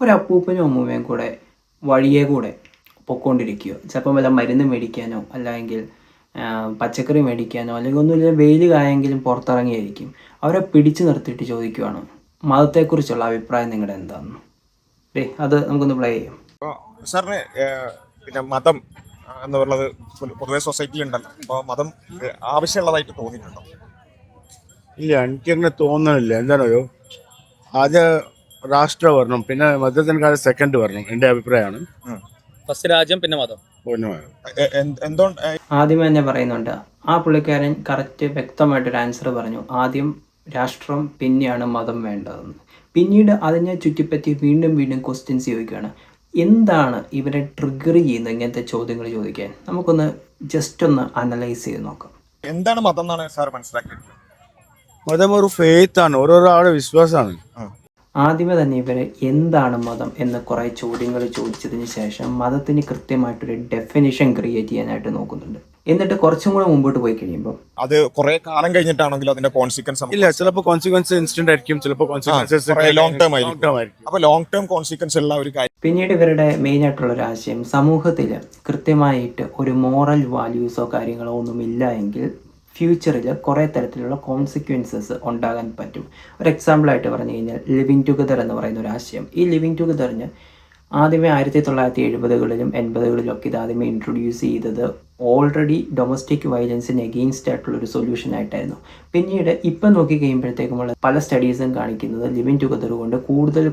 ഒരു അപ്പൂപ്പനും അമ്മൂമ്മയും കൂടെ വഴിയെ കൂടെ പൊയ്ക്കൊണ്ടിരിക്കുകയോ ചിലപ്പം വല്ല മരുന്ന് മേടിക്കാനോ അല്ലെങ്കിൽ പച്ചക്കറി മേടിക്കാനോ അല്ലെങ്കിൽ ഒന്നുമില്ല വെയിൽ കായെങ്കിലും പുറത്തിറങ്ങിയായിരിക്കും. അവരെ പിടിച്ചു നിർത്തിയിട്ട് ചോദിക്കുവാണ്, മതത്തെക്കുറിച്ചുള്ള അഭിപ്രായം നിങ്ങളുടെ എന്താണെന്ന്. അത് നമുക്കൊന്ന് പ്ലേ ചെയ്യാം. സാറിന് പിന്നെ മതം എന്ന് പറയുന്നത് പൊതുവെ സൊസൈറ്റിയിൽ ഉണ്ടല്ലോ, അപ്പോൾ മതം ആവശ്യമുള്ളതായിട്ട് തോന്നിയിട്ടുണ്ടോ? ഇല്ല, എനിക്കങ്ങനെ തോന്നണില്ല. എന്താണോ, ആദ്യം രാഷ്ട്രം വരണം, പിന്നെ മതത്തിനേക്കാൾ സെക്കൻഡ് വരണം. എൻ്റെ അഭിപ്രായമാണ്. ഫസ്റ്റ് രാജ്യം പിന്നെ മതം. എന്തുകൊണ്ട് ആദ്യമേ തന്നെ പറയുന്നുണ്ട്, ആ പുള്ളിക്കാരൻ കറക്റ്റ് വ്യക്തമായിട്ടൊരു ആൻസർ പറഞ്ഞു. ആദ്യം രാഷ്ട്രം, പിന്നെയാണ് മതം വേണ്ടതെന്ന്. പിന്നീട് അതിനെ ചുറ്റിപ്പറ്റി വീണ്ടും വീണ്ടും ക്വസ്റ്റ്യൻസ് ചോദിക്കുകയാണ്. എന്താണ് ഇവരെ ട്രിഗർ ചെയ്യുന്നത് ഇങ്ങനത്തെ ചോദ്യങ്ങൾ ചോദിക്കാൻ? നമുക്കൊന്ന് ജസ്റ്റ് ഒന്ന് അനലൈസ് ചെയ്ത് നോക്കാം. എന്താണ് മതം എന്നാണ് സാർ മനസ്സിലാക്കിയത്? മതം ഒരു ഫെയ്ത്താണ്, ഓരോരോ ആളുടെ വിശ്വാസമാണ്. ആദ്യമേ തന്നെ ഇവർ എന്താണ് മതം എന്ന് കുറേ ചോദ്യങ്ങൾ ചോദിച്ചതിന് ശേഷം മതത്തിന് കൃത്യമായിട്ടൊരു ഡെഫിനിഷൻ ക്രിയേറ്റ് ചെയ്യാനായിട്ട് നോക്കുന്നുണ്ട്. എന്നിട്ട് കുറച്ചും കൂടെ മുമ്പോട്ട് പോയി കഴിയുമ്പോൾ അത് കുറെ കാലം കഴിഞ്ഞിട്ടാണെങ്കിലും അതിന്റെ കോൺസിക്വൻസ് ഇല്ല, ചിലപ്പോൾ കോൺസിക്വൻസ് ഇൻസ്റ്റന്റ് ആയിരിക്കും, ചിലപ്പോൾ കോൺസിക്വൻസസ് ലോങ് ടേം ആയിരിക്കും. അപ്പൊ ലോങ് ടേം കോൺസിക്വൻസ് ഉള്ള ഒരു കാര്യം. പിന്നീട് ഇവരുടെ മെയിൻ ആയിട്ടുള്ളൊരു ആശയം, സമൂഹത്തിൽ കൃത്യമായിട്ട് ഒരു മോറൽ വാല്യൂസോ കാര്യങ്ങളോ ഒന്നും ഇല്ല എങ്കിൽ ഫ്യൂച്ചറിൽ കുറേ തരത്തിലുള്ള കോൺസിക്വൻസസ് ഉണ്ടാകാൻ പറ്റും. ഒരു എക്സാമ്പിളായിട്ട് പറഞ്ഞു കഴിഞ്ഞാൽ ലിവിങ് ടുഗദർ എന്ന് പറയുന്ന ഒരു ആശയം. ഈ ലിവിങ് ടുഗദറിന് ആദ്യമേ 1970കളിലും 80കളിലും ഒക്കെ ഇത് ആദ്യമേ ഇൻട്രൊഡ്യൂസ് ചെയ്തത് ഓൾറെഡി ഡൊമസ്റ്റിക് വയലൻസിന് എഗെയിൻസ്റ്റ് ആയിട്ടുള്ളൊരു സൊല്യൂഷൻ ആയിട്ടായിരുന്നു. പിന്നീട് ഇപ്പം നോക്കി കഴിയുമ്പോഴത്തേക്കുമുള്ള പല സ്റ്റഡീസും കാണിക്കുന്നത് ലിവിങ് ടുഗദർ കൊണ്ട് കൂടുതൽ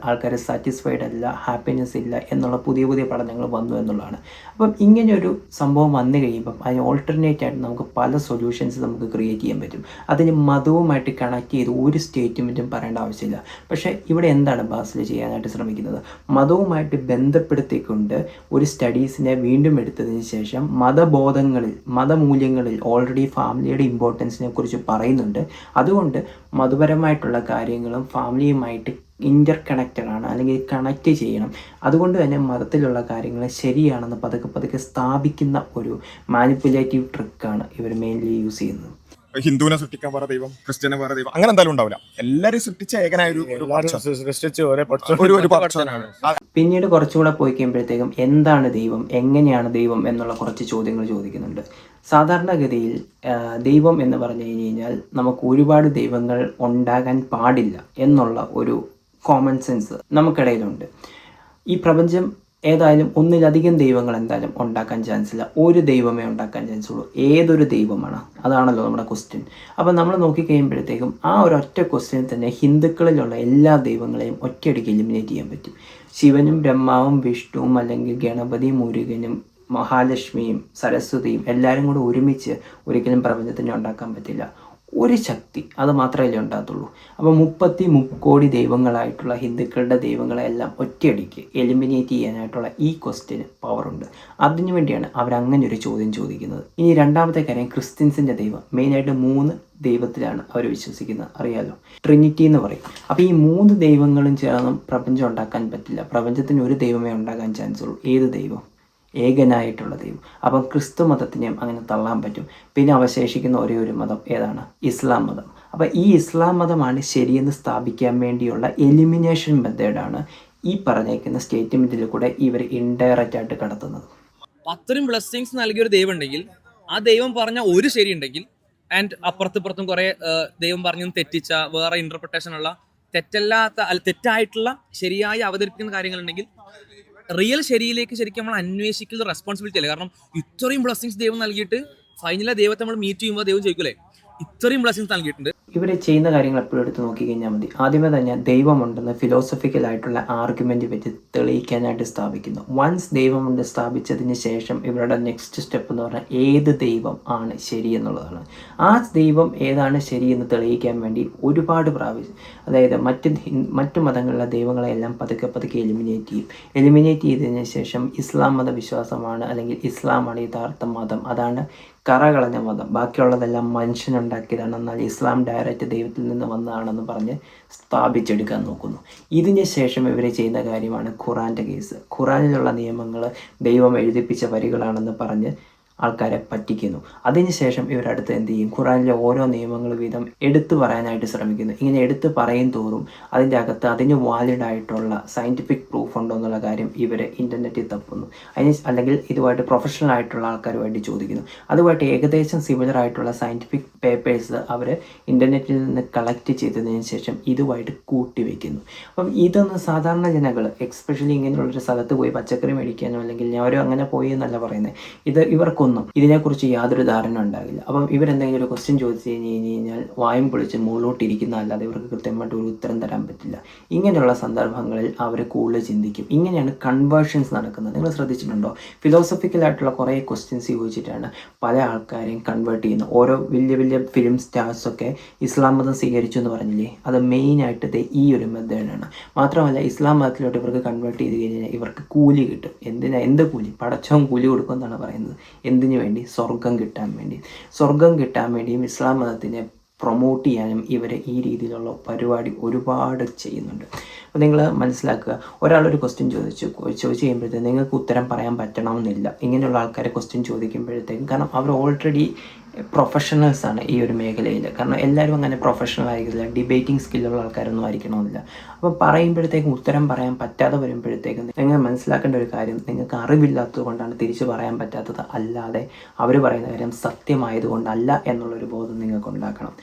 ആൾക്കാർ സാറ്റിസ്ഫൈഡ് അല്ല, ഹാപ്പിനെസ് ഇല്ല എന്നുള്ള പുതിയ പുതിയ പഠനങ്ങൾ വന്നു എന്നുള്ളതാണ്. അപ്പം ഇങ്ങനെയൊരു സംഭവം വന്നു കഴിയുമ്പം അതിന് ഓൾട്ടർനേറ്റ് ആയിട്ട് നമുക്ക് പല സൊല്യൂഷൻസ് നമുക്ക് ക്രിയേറ്റ് ചെയ്യാൻ പറ്റും. അതിന് മതവുമായിട്ട് കണക്ട് ചെയ്ത് ഒരു സ്റ്റേറ്റ്മെൻറ്റും പറയേണ്ട ആവശ്യമില്ല. പക്ഷേ ഇവിടെ എന്താണ് ബാസിൽ ചെയ്യാനായിട്ട് ശ്രമിക്കുന്നത്? മതവുമായിട്ട് ബന്ധപ്പെടുത്തിക്കൊണ്ട് ഒരു സ്റ്റഡീസിനെ വീണ്ടും എടുത്തതിന് ശേഷം മതമൂല്യങ്ങളിൽ ഓൾറെഡി ഫാമിലിയുടെ ഇമ്പോർട്ടൻസിനെ കുറിച്ച് പറയുന്നുണ്ട്. അതുകൊണ്ട് മതപരമായിട്ടുള്ള കാര്യങ്ങളും ഫാമിലിയുമായിട്ട് ഇൻ്റർ കണക്റ്റഡ് ആണ്, അല്ലെങ്കിൽ കണക്റ്റ് ചെയ്യണം. അതുകൊണ്ട് തന്നെ മതത്തിലുള്ള കാര്യങ്ങൾ ശരിയാണെന്ന് പതുക്കെ സ്ഥാപിക്കുന്ന ഒരു മാനിപ്പുലേറ്റീവ് ട്രിക്കാണ് ഇവർ മെയിൻലി യൂസ് ചെയ്യുന്നത്. ഹിന്ദുവിനെ സൃഷ്ടിക്കാൻ വേറെ ദൈവം, ക്രിസ്ത്യനെ വേറെ ദൈവം, അങ്ങനെ എന്തായാലും ഉണ്ടാവില്ല. എല്ലാവരും സൃഷ്ടിച്ച ഏകനായ ഒരു പടച്ചവനാണ്. പിന്നീട് കുറച്ചുകൂടെ പോയി കഴിയുമ്പോഴത്തേക്കും എന്താണ് ദൈവം, എങ്ങനെയാണ് ദൈവം എന്നുള്ള കുറച്ച് ചോദ്യങ്ങൾ ചോദിക്കുന്നുണ്ട്. സാധാരണഗതിയിൽ ദൈവം എന്ന് പറഞ്ഞു കഴിഞ്ഞാൽ നമുക്ക് ഒരുപാട് ദൈവങ്ങൾ ഉണ്ടാകാൻ പാടില്ല എന്നുള്ള ഒരു കോമൺ സെൻസ് നമുക്കിടയിലുണ്ട്. ഈ പ്രപഞ്ചം ഏതായാലും ഒന്നിലധികം ദൈവങ്ങൾ എന്തായാലും ഉണ്ടാക്കാൻ ചാൻസ് ഇല്ല, ഒരു ദൈവമേ ഉണ്ടാക്കാൻ ചാൻസ് ഉള്ളൂ. ഏതൊരു ദൈവമാണ്? അതാണല്ലോ നമ്മുടെ ക്വസ്റ്റ്യൻ. അപ്പോൾ നമ്മൾ നോക്കിക്കഴിയുമ്പോഴത്തേക്കും ആ ഒരു ഒറ്റ ക്വസ്റ്റ്യനിൽ തന്നെ ഹിന്ദുക്കളിലുള്ള എല്ലാ ദൈവങ്ങളെയും ഒറ്റയടിക്ക് എലിമിനേറ്റ് ചെയ്യാൻ പറ്റും. ശിവനും ബ്രഹ്മാവും വിഷ്ണുവും അല്ലെങ്കിൽ ഗണപതി മുരുകനും മഹാലക്ഷ്മിയും സരസ്വതിയും എല്ലാവരും കൂടെ ഒരുമിച്ച് ഒരിക്കലും പ്രപഞ്ചത്തിനെ ഉണ്ടാക്കാൻ പറ്റില്ല. ഒരു ശക്തി അത് മാത്രമല്ലേ ഉണ്ടാകത്തുള്ളൂ. അപ്പോൾ 33 കോടി ദൈവങ്ങളായിട്ടുള്ള ഹിന്ദുക്കളുടെ ദൈവങ്ങളെല്ലാം ഒറ്റയടിക്ക് എലിമിനേറ്റ് ചെയ്യാനായിട്ടുള്ള ഈ ക്വസ്റ്റ്യന് പവറുണ്ട്. അതിനു വേണ്ടിയാണ് അവരങ്ങനെ ഒരു ചോദ്യം ചോദിക്കുന്നത്. ഇനി രണ്ടാമത്തെ കാര്യം, ക്രിസ്ത്യൻസിൻ്റെ ദൈവം മെയിനായിട്ട് 3 ദൈവത്തിലാണ് അവർ വിശ്വസിക്കുന്നത്, അറിയാലോ, ട്രിനിറ്റി എന്ന് പറയും. അപ്പോൾ ഈ 3 ദൈവങ്ങളും ചേർന്നും പ്രപഞ്ചം ഉണ്ടാക്കാൻ പറ്റില്ല. പ്രപഞ്ചത്തിന് ഒരു ദൈവമേ ഉണ്ടാകാൻ ചാൻസ് ഉള്ളൂ. ഏത് ദൈവം? ഏകനായിട്ടുള്ള ദൈവം. അപ്പം ക്രിസ്തു മതത്തിനെയും അങ്ങനെ തള്ളാൻ പറ്റും. പിന്നെ അവശേഷിക്കുന്ന ഒരേ ഒരു മതം ഏതാണ്? ഇസ്ലാം മതം. അപ്പം ഈ ഇസ്ലാം മതമാണ് ശരിയെന്ന് സ്ഥാപിക്കാൻ വേണ്ടിയുള്ള എലിമിനേഷൻ മെത്തേഡാണ് ഈ പറഞ്ഞേക്കുന്ന സ്റ്റേറ്റ്മെൻറ്റിൽ കൂടെ ഇവർ ഇൻഡയറക്റ്റ് ആയിട്ട് കടത്തുന്നത്. അത്രയും ബ്ലെസ്സിങ്സ് നൽകിയൊരു ദൈവം ഉണ്ടെങ്കിൽ, ആ ദൈവം പറഞ്ഞ ഒരു ശരി ഉണ്ടെങ്കിൽ, ആൻഡ് അപ്പുറത്തും കുറെ ദൈവം പറഞ്ഞു തെറ്റിച്ച വേറെ ഇന്റർപ്രിട്ടേഷൻ ഉള്ള തെറ്റായിട്ടുള്ള ശരിയായി അവതരിപ്പിക്കുന്ന കാര്യങ്ങളുണ്ടെങ്കിൽ റിയൽ ശരിയിലേക്ക് ശരിക്കും നമ്മൾ അന്വേഷിക്കുന്ന റെസ്പോൺസിബിലിറ്റി അല്ലേ? കാരണം ഇത്രയും ബ്ലെസ്സിങ്സ് ദൈവം നൽകിയിട്ട് ഫൈനലി ദൈവത്തെ നമ്മൾ മീറ്റ് ചെയ്യുമ്പോൾ ദൈവം ചോദിക്കൂലേ, ഇത്രയും ബ്ലെസ്സിങ്സ് നൽകിയിട്ടുണ്ട്. ഇവർ ചെയ്യുന്ന കാര്യങ്ങൾ എപ്പോഴും എടുത്ത് നോക്കിക്കഴിഞ്ഞാൽ മതി. ആദ്യമേ തന്നെ ദൈവമുണ്ടെന്ന് ഫിലോസഫിക്കലായിട്ടുള്ള ആർഗ്യുമെൻ്റ് വെച്ച് തെളിയിക്കാനായിട്ട് സ്ഥാപിക്കുന്നു. വൺസ് ദൈവമുണ്ട് സ്ഥാപിച്ചതിന് ശേഷം ഇവരുടെ നെക്സ്റ്റ് സ്റ്റെപ്പ് എന്ന് പറഞ്ഞാൽ ഏത് ദൈവം ആണ് ശരി എന്നുള്ളതാണ്. ആ ദൈവം ഏതാണ് ശരിയെന്ന് തെളിയിക്കാൻ വേണ്ടി ഒരുപാട് പ്രാവശ്യം, അതായത് മറ്റു മതങ്ങളിലെ ദൈവങ്ങളെല്ലാം പതുക്കെ എലിമിനേറ്റ് ചെയ്തതിന് ശേഷം ഇസ്ലാം മതവിശ്വാസമാണ്, അല്ലെങ്കിൽ ഇസ്ലാമാണ് യഥാർത്ഥ മതം, അതാണ് കറകളഞ്ഞ മതം, ബാക്കിയുള്ളതെല്ലാം മനുഷ്യനുണ്ടാക്കിയതാണ്, എന്നാൽ ഇസ്ലാം ഡയറക്റ്റ് ദൈവത്തിൽ നിന്ന് വന്നതാണെന്ന് പറഞ്ഞ് സ്ഥാപിച്ചെടുക്കാൻ നോക്കുന്നു. ഇതിന് ശേഷം ഇവർ ചെയ്യുന്ന കാര്യമാണ് ഖുറാൻ്റെ കേസ്. ഖുറാനിലുള്ള നിയമങ്ങൾ ദൈവം എഴുതിപ്പിച്ച വരികളാണെന്ന് പറഞ്ഞ് ആൾക്കാരെ പറ്റിക്കുന്നു. അതിനുശേഷം ഇവരടുത്ത് എന്ത് ചെയ്യും? ഖുറാനിലെ ഓരോ നിയമങ്ങൾ വീതം എടുത്തു പറയാനായിട്ട് ശ്രമിക്കുന്നു. ഇങ്ങനെ എടുത്തു പറയും തോറും അതിൻ്റെ അകത്ത് അതിന് വാലിഡ് ആയിട്ടുള്ള സയൻറ്റിഫിക് പ്രൂഫ് ഉണ്ടോ എന്നുള്ള കാര്യം ഇവർ ഇൻ്റർനെറ്റിൽ തപ്പുന്നു. അല്ലെങ്കിൽ ഇതുമായിട്ട് പ്രൊഫഷണൽ ആയിട്ടുള്ള ആൾക്കാരുമായിട്ട് ചോദിക്കുന്നു. അതുമായിട്ട് ഏകദേശം സിമിലർ ആയിട്ടുള്ള സയൻറ്റിഫിക് പേപ്പേഴ്സ് അവർ ഇൻ്റർനെറ്റിൽ നിന്ന് കളക്ട് ചെയ്തതിന് ശേഷം ഇതുമായിട്ട് കൂട്ടിവെക്കുന്നു. അപ്പം ഇതൊന്നും സാധാരണ ജനങ്ങൾ, എക്സ്പെഷ്യലി ഇങ്ങനെയുള്ളൊരു സ്ഥലത്ത് പോയി പച്ചക്കറി മേടിക്കാനോ അല്ലെങ്കിൽ ഞാനോ അങ്ങനെ പോയി എന്നല്ല പറയുന്നത്, ഇവർക്കൊന്നും ഇതിനെക്കുറിച്ച് യാതൊരു ധാരണ ഉണ്ടാകില്ല. അപ്പം ഇവരെന്തെങ്കിലും ഒരു ക്വസ്റ്റ്യൻ ചോദിച്ചു കഴിഞ്ഞാൽ വായും പൊളിച്ച് മുകളിലോട്ടിരിക്കുന്ന അല്ലാതെ ഇവർക്ക് കൃത്യമായിട്ട് ഒരു ഉത്തരം തരാൻ പറ്റില്ല. ഇങ്ങനെയുള്ള സന്ദർഭങ്ങളിൽ അവർ കൂടുതൽ ചിന്തിക്കും. ഇങ്ങനെയാണ് കൺവേർഷൻസ് നടക്കുന്നത്. നിങ്ങൾ ശ്രദ്ധിച്ചിട്ടുണ്ടോ? ഫിലോസഫിക്കലായിട്ടുള്ള കുറേ ക്വസ്റ്റ്യൻസ് ചോദിച്ചിട്ടാണ് പല ആൾക്കാരെയും കൺവേർട്ട് ചെയ്യുന്നത്. ഓരോ വലിയ വലിയ ഫിലിം സ്റ്റാർസൊക്കെ ഇസ്ലാം മതം സ്വീകരിച്ചു എന്ന് പറഞ്ഞില്ലേ, അത് മെയിനായിട്ട് ഈ ഒരു മെത്തേഡാണ്. മാത്രമല്ല ഇസ്ലാം മതത്തിലോട്ട് ഇവർക്ക് കൺവേർട്ട് ചെയ്ത് കഴിഞ്ഞാൽ ഇവർക്ക് കൂലി കിട്ടും. എന്ത് കൂലി? പടച്ചവൻ കൂലി കൊടുക്കുമെന്നാണ് പറയുന്നത്. എന്തിനു വേണ്ടി? സ്വർഗം കിട്ടാൻ വേണ്ടി. സ്വർഗം കിട്ടാൻ വേണ്ടിയും ഇസ്ലാം മതത്തിനെ പ്രൊമോട്ട് ചെയ്യാനും ഇവർ ഈ രീതിയിലുള്ള പരിപാടി ഒരുപാട് ചെയ്യുന്നുണ്ട്. അപ്പോൾ നിങ്ങൾ മനസ്സിലാക്കുക, ഒരാളൊരു ക്വസ്റ്റ്യൻ ചോദിച്ചു കഴിയുമ്പോഴത്തേക്കും നിങ്ങൾക്ക് ഉത്തരം പറയാൻ പറ്റണമെന്നില്ല. ഇങ്ങനെയുള്ള ആൾക്കാരെ ക്വസ്റ്റ്യൻ ചോദിക്കുമ്പോഴത്തേക്കും, കാരണം അവർ ഓൾറെഡി പ്രൊഫഷണൽസാണ് ഈ ഒരു മേഖലയിൽ. കാരണം എല്ലാവരും അങ്ങനെ പ്രൊഫഷണൽ ആയിരിക്കില്ല, ഡിബേറ്റിംഗ് സ്കില്ലുള്ള ആൾക്കാരൊന്നും ആയിരിക്കണമെന്നില്ല. അപ്പോൾ പറയുമ്പോഴത്തേക്കും ഉത്തരം പറയാൻ പറ്റാതെ വരുമ്പോഴത്തേക്കും നിങ്ങൾ മനസ്സിലാക്കേണ്ട ഒരു കാര്യം, നിങ്ങൾക്ക് അറിവില്ലാത്തത് കൊണ്ടാണ് തിരിച്ചു പറയാൻ പറ്റാത്തത്, അല്ലാതെ അവർ പറയുന്ന കാര്യം സത്യമായതുകൊണ്ടല്ല എന്നുള്ളൊരു ബോധം നിങ്ങൾക്ക് ഉണ്ടാക്കണം.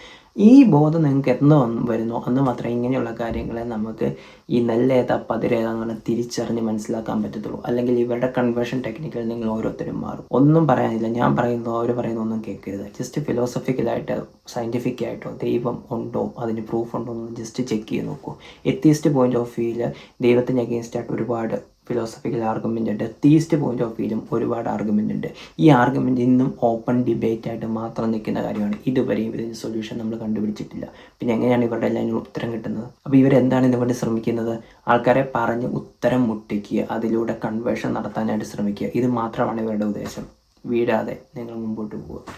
ഈ ബോധം നിങ്ങൾക്ക് എന്ന് വരുന്നോ അന്ന് മാത്രമേ ഇങ്ങനെയുള്ള കാര്യങ്ങളെ നമുക്ക് ഈ നെല്ലേതാ പതിരേതാന്ന് പറഞ്ഞാൽ തിരിച്ചറിഞ്ഞ് മനസ്സിലാക്കാൻ പറ്റത്തുള്ളൂ. അല്ലെങ്കിൽ ഇവരുടെ കൺവേർഷൻ ടെക്നിക്കിൽ നിങ്ങൾ ഓരോരുത്തരും മാറും. ഒന്നും പറയാനില്ല, ഞാൻ പറയുന്നതോ അവർ പറയുന്നോ ഒന്നും കേൾക്കരുത്. ജസ്റ്റ് ഫിലോസഫിക്കലായിട്ട് സയൻറ്റിഫിക് ആയിട്ടോ ദൈവം ഉണ്ടോ, അതിന് പ്രൂഫ് ഉണ്ടോ എന്ന് ജസ്റ്റ് ചെക്ക് ചെയ്ത് നോക്കൂ. എത്തിയിസ്റ്റ് പോയിന്റ് ഓഫ് വ്യൂവിൽ ദൈവത്തിന് അഗെയിൻസ്റ്റ് ആയിട്ട് ഒരുപാട് ഫിലോസഫിക്കൽ ആർഗ്യുമെൻ്റ് ഉണ്ട്. തീയിസ്റ്റ് പോയിന്റ് ഓഫ് വ്യൂവിലും ഒരുപാട് ആർഗ്യുമെൻ്റ് ഉണ്ട്. ഈ ആർഗ്യുമെൻ്റ് ഇന്നും ഓപ്പൺ ഡിബേറ്റ് ആയിട്ട് മാത്രം നിൽക്കുന്ന കാര്യമാണ്. ഇതുവരെയും ഇതിന് സൊല്യൂഷൻ നമ്മൾ കണ്ടുപിടിച്ചിട്ടില്ല. പിന്നെ എങ്ങനെയാണ് ഇവരുടെ എല്ലാം ഉത്തരം കിട്ടുന്നത്? അപ്പോൾ ഇവരെന്താണ് ഇതുകൊണ്ട് ശ്രമിക്കുന്നത്? ആൾക്കാരെ പറഞ്ഞ് ഉത്തരം മുട്ടിക്കുക, അതിലൂടെ കൺവേർഷൻ നടത്താനായിട്ട് ശ്രമിക്കുക. ഇത് മാത്രമാണ് ഇവരുടെ ഉദ്ദേശം. വീടാതെ നിങ്ങൾ മുമ്പോട്ട് പോവുക.